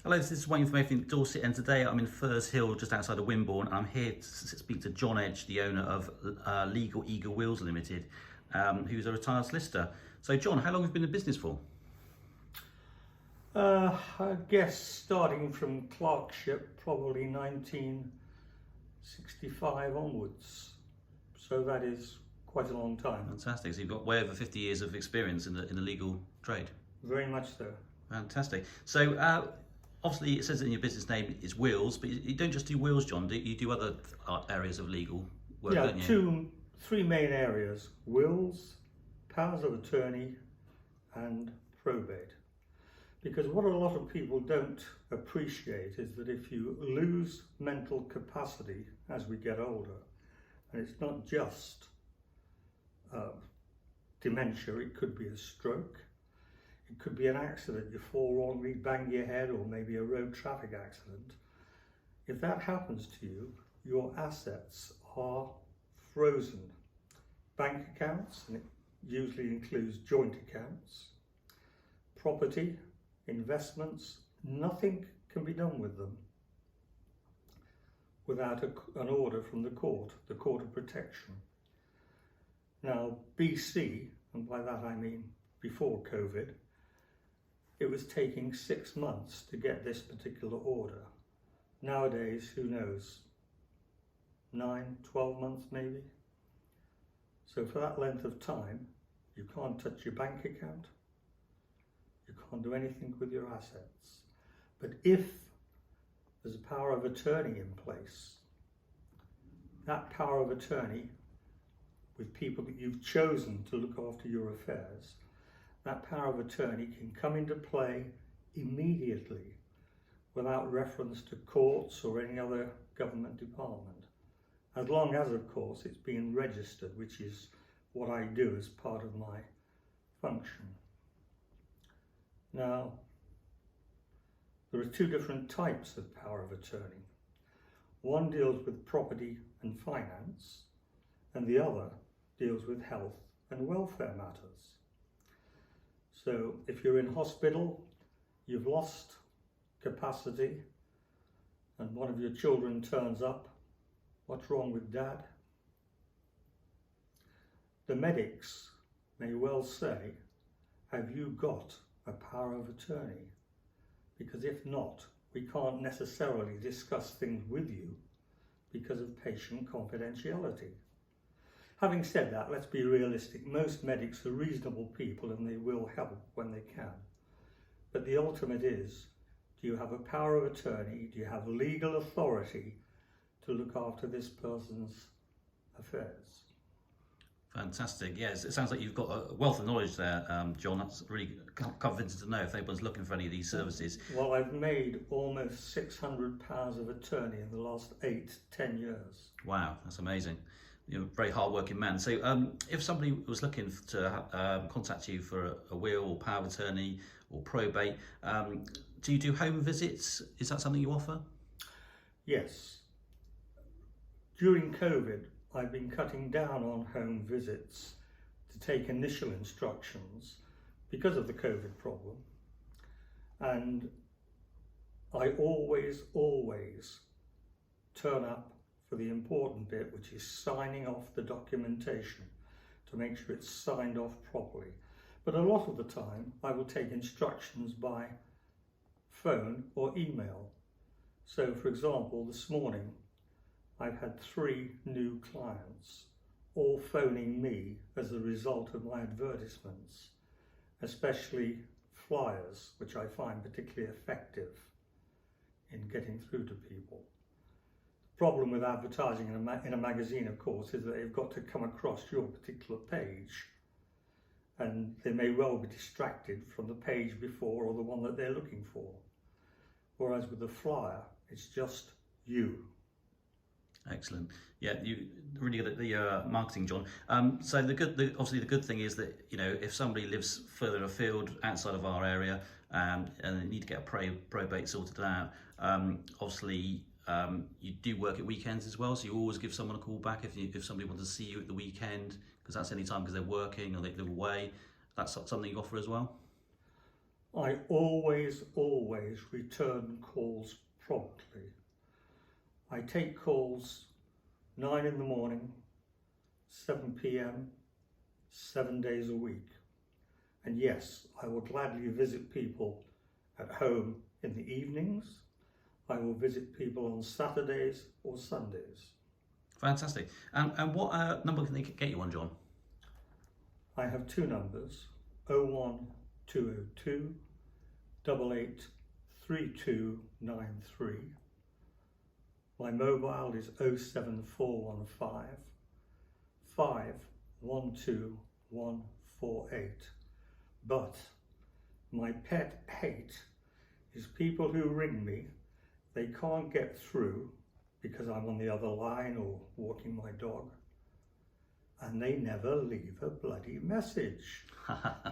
Hello, this is Wayne from Everything Dorset, and today I'm in Furzehill, just outside of Wimborne, and I'm here to speak to John Edge, the owner of Legal Eagle Wills Limited, who's a retired solicitor. So, John, how long have you been in business for? I guess starting from clerkship, probably 1965 onwards. So that is quite a long time. Fantastic. So you've got way over 50 years of experience in the legal trade. Very much so. Fantastic. So, obviously, it says in your business name is wills, but you don't just do wills, John. You do other areas of legal work, don't you? Three main areas: wills, powers of attorney, and probate. Because what a lot of people don't appreciate is that if you lose mental capacity as we get older, and it's not just dementia, it could be a stroke, it could be an accident, you fall wrongly, bang your head, or maybe a road traffic accident. If that happens to you, your assets are frozen. Bank accounts, and it usually includes joint accounts, property, investments, nothing can be done with them without an order from the Court of Protection. Now, BC, and by that I mean before COVID, it was taking 6 months to get this particular order. Nowadays, who knows, 9, 12 months maybe. So for that length of time, you can't touch your bank account, you can't do anything with your assets. But if there's a power of attorney in place, that power of attorney with people that you've chosen to look after your affairs, that power of attorney can come into play immediately without reference to courts or any other government department, as long as, of course, it's being registered, which is what I do as part of my function. Now, there are two different types of power of attorney. One deals with property and finance, and the other deals with health and welfare matters. So if you're in hospital, you've lost capacity, and one of your children turns up, what's wrong with Dad? The medics may well say, have you got a power of attorney? Because if not, we can't necessarily discuss things with you because of patient confidentiality. Having said that, let's be realistic. Most medics are reasonable people and they will help when they can. But the ultimate is, do you have a power of attorney? Do you have legal authority to look after this person's affairs? Fantastic. Yes, it sounds like you've got a wealth of knowledge there, John. That's really convincing to know if anyone's looking for any of these services. Well, I've made almost 600 powers of attorney in the last 8-10 years. Wow, that's amazing. You're a very hard-working man. So if somebody was looking to contact you for a will or power of attorney or probate, do you do home visits? Is that something you offer? Yes. During COVID, I've been cutting down on home visits to take initial instructions because of the COVID problem. And I always turn up for the important bit, which is signing off the documentation to make sure it's signed off properly. But a lot of the time, I will take instructions by phone or email. So, for example, this morning, I've had 3 new clients, all phoning me as a result of my advertisements, especially flyers, which I find particularly effective in getting through to people. The problem with advertising in a magazine, of course, is that they've got to come across your particular page, and they may well be distracted from the page before or the one that they're looking for. Whereas with the flyer, it's just you. Excellent. Yeah, you really good at the marketing, John. So obviously the good thing is that, you know, if somebody lives further afield outside of our area and they need to get a probate sorted out, obviously you do work at weekends as well. So you always give someone a call back if somebody wants to see you at the weekend, because that's any time because they're working or they live away. That's something you offer as well. I always return calls promptly. I take calls 9 in the morning, 7 p.m, 7 days a week. And yes, I will gladly visit people at home in the evenings. I will visit people on Saturdays or Sundays. Fantastic. And what number can they get you on, John? I have two numbers, 01202 883293. My mobile is 07415 512148. But my pet hate is people who ring me, they can't get through because I'm on the other line or walking my dog, and they never leave a bloody message.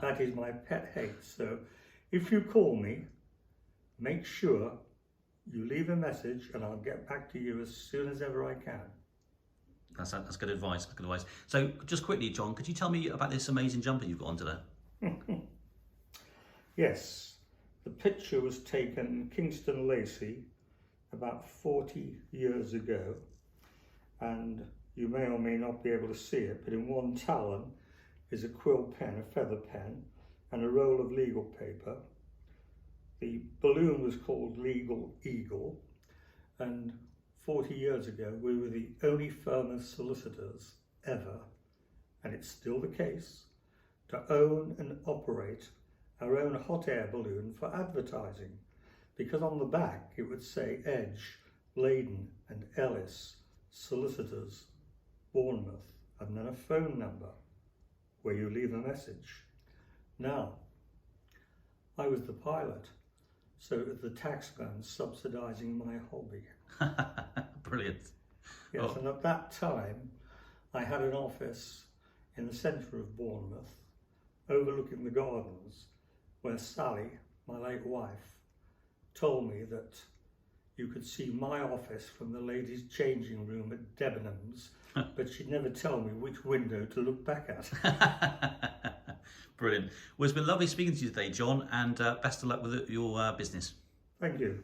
That is my pet hate. So if you call me, make sure you leave a message and I'll get back to you as soon as ever I can. That's good advice. Good advice. So just quickly, John, could you tell me about this amazing jumper you've got on today? Yes, the picture was taken in Kingston Lacey about 40 years ago, and you may or may not be able to see it, but in one talon is a quill pen, a feather pen, and a roll of legal paper. The balloon was called Legal Eagle, and 40 years ago we were the only firm of solicitors ever, and it's still the case, to own and operate our own hot air balloon for advertising, because on the back it would say Edge, Leyden and Ellis, solicitors, Bournemouth, and then a phone number where you leave a message. Now, I was the pilot, so it was the taxman subsidising my hobby. Brilliant. Yes, and at that time I had an office in the centre of Bournemouth, overlooking the gardens, where Sally, my late wife, told me that you could see my office from the ladies' changing room at Debenhams, but she'd never tell me which window to look back at. Brilliant. Well, it's been lovely speaking to you today, John, and best of luck with your business. Thank you.